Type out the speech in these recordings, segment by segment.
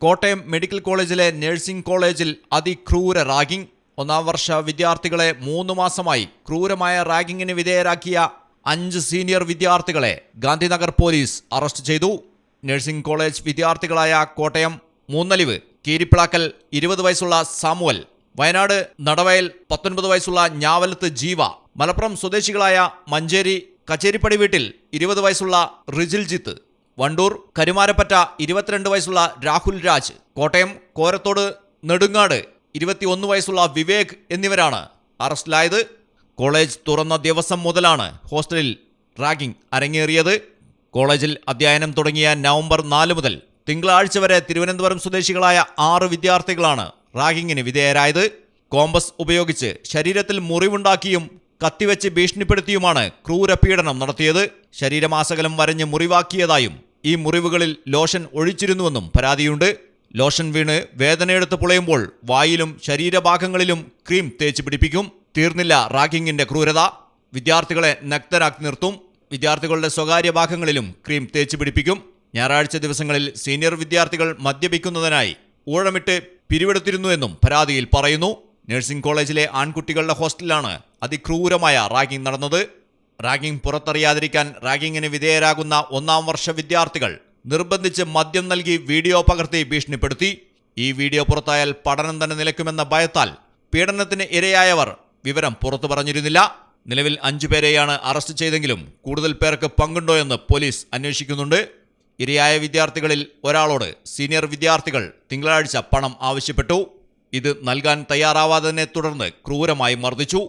Kottayam medical കോളേജിലെ nursing കോളേജിൽ അതിക്രൂര ragging. 1ാം വർഷ വിദ്യാർത്ഥികളെ 3 മാസമായി ക്രൂരമായ റാഗിങ്ങിന് വിധേയരാക്കിയ 5 സീനിയർ വിദ്യാർത്ഥികളെ ഗാന്ധിനഗർ പോലീസ് അറസ്റ്റ് ചെയ്തു. നഴ്സിംഗ് കോളേജ് വിദ്യാർത്ഥികളായ കോട്ടയം മൂന്നലിവ് കീരിപ്പിളാക്കൽ 20 വയസ്സുള്ള സാമുവൽ, വയനാട് നടവയൽ 19 വയസ്സുള്ള ഞാവലത്ത് ജീവ, മലപ്പുറം സ്വദേശികളായ മഞ്ചേരി കച്ചേരിപ്പടി വീട്ടിൽ 20 വയസ്സുള്ള റിജിൽജിത്ത്, വണ്ടൂർ കരുമാരപ്പറ്റ 22 വയസ്സുള്ള രാഹുൽ രാജ്, കോട്ടയം കോരത്തോട് നെടുങ്ങാട് 21 വയസ്സുള്ള വിവേക് എന്നിവരാണ് അറസ്റ്റിലായത്. കോളേജ് തുറന്ന ദിവസം മുതലാണ് ഹോസ്റ്റലിൽ റാഗിംഗ് അരങ്ങേറിയത്. കോളേജിൽ അധ്യയനം തുടങ്ങിയ നവംബർ 4 മുതൽ തിങ്കളാഴ്ച വരെ തിരുവനന്തപുരം സ്വദേശികളായ 6 വിദ്യാർത്ഥികളാണ് റാഗിങ്ങിന് വിധേയരായത്. കോമ്പസ് ഉപയോഗിച്ച് ശരീരത്തിൽ മുറിവുണ്ടാക്കിയും കത്തിവെച്ച് ഭീഷണിപ്പെടുത്തിയുമാണ് ക്രൂരപീഡനം നടത്തിയത്. ശരീരമാസകലം വരഞ്ഞ് മുറിവാക്കിയതായും ഈ മുറിവുകളിൽ ലോഷൻ ഒഴിച്ചിരുന്നുവെന്നും പരാതിയുണ്ട്. ലോഷൻ വീണ് വേദനയെടുത്ത് പുളയുമ്പോൾ വായിലും ശരീരഭാഗങ്ങളിലും ക്രീം തേച്ച് പിടിപ്പിക്കും. തീർന്നില്ല റാഗിങ്ങിന്റെ ക്രൂരത. വിദ്യാർത്ഥികളെ നഗ്നരാക്കി നിർത്തും. വിദ്യാർത്ഥികളുടെ സ്വകാര്യ ഭാഗങ്ങളിലും ക്രീം തേച്ച് പിടിപ്പിക്കും. ഞായറാഴ്ച ദിവസങ്ങളിൽ സീനിയർ വിദ്യാർത്ഥികൾ മദ്യപിക്കുന്നതിനായി ഊഴമിട്ട് പിരിവെടുത്തിരുന്നുവെന്നും പരാതിയിൽ പറയുന്നു. നഴ്സിംഗ് കോളേജിലെ ആൺകുട്ടികളുടെ ഹോസ്റ്റലിലാണ് അതിക്രൂരമായ റാഗിംഗ് നടന്നത്. റാഗിംഗ് പുറത്തറിയാതിരിക്കാൻ റാഗിങ്ങിന് വിധേയരാകുന്ന 1ാം വർഷ വിദ്യാർത്ഥികൾ നിർബന്ധിച്ച് മദ്യം നൽകി വീഡിയോ പകർത്തി ഭീഷണിപ്പെടുത്തി. ഈ വീഡിയോ പുറത്തായാൽ പഠനം തന്നെ നിലയ്ക്കുമെന്ന ഭയത്താൽ പീഡനത്തിന് ഇരയായവർ വിവരം പുറത്തു പറഞ്ഞിരുന്നില്ല. നിലവിൽ 5 പേരെയാണ് അറസ്റ്റ് ചെയ്തെങ്കിലും കൂടുതൽ പേർക്ക് പങ്കുണ്ടോയെന്ന് പോലീസ് അന്വേഷിക്കുന്നുണ്ട്. ഇരയായ വിദ്യാർത്ഥികളിൽ ഒരാളോട് സീനിയർ വിദ്യാർത്ഥികൾ തിങ്കളാഴ്ച പണം ആവശ്യപ്പെട്ടു. ഇത് നൽകാൻ തയ്യാറാവാത്തതിനെ തുടർന്ന് ക്രൂരമായി മർദ്ദിച്ചു.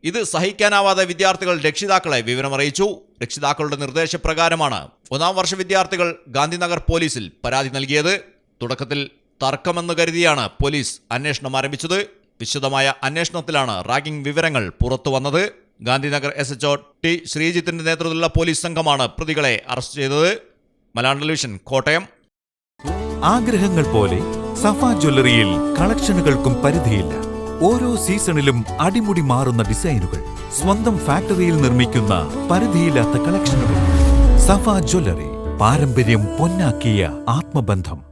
ഇത് സഹിക്കാനാവാതെ വിദ്യാർത്ഥികൾ രക്ഷിതാക്കളെ വിവരമറിയിച്ചു. രക്ഷിതാക്കളുടെ നിർദ്ദേശപ്രകാരമാണ് 1ാം വർഷ വിദ്യാർത്ഥികൾ ഗാന്ധിനഗർ പോലീസിൽ പരാതി നൽകിയത്. തുടക്കത്തിൽ തർക്കമെന്ന് കരുതിയാണ് പോലീസ് അന്വേഷണം ആരംഭിച്ചത്. വിശദമായ അന്വേഷണത്തിലാണ് റാഗിംഗ് വിവരങ്ങൾ പുറത്തുവന്നത്. ഗാന്ധിനഗർ SHO ടി ശ്രീജിത്തിന്റെ നേതൃത്വത്തിലുള്ള പോലീസ് സംഘമാണ് പ്രതികളെ അറസ്റ്റ് ചെയ്തത്. മലയാളം ടെലിവിഷൻ, കോട്ടയം. ആഗ്രഹങ്ങൾ പോലെ സഫ ജ്വല്ലറിയിൽ കളക്ഷനുകൾക്കും പരിധിയില്ല. ഓരോ സീസണിലും അടിമുടി മാറുന്ന ഡിസൈനുകൾ, സ്വന്തം ഫാക്ടറിയിൽ നിർമ്മിക്കുന്ന പരിധിയില്ലാത്ത കളക്ഷനുകൾ. സഫ ജ്വല്ലറി, പാരമ്പര്യം പൊന്നാക്കിയ ആത്മബന്ധം.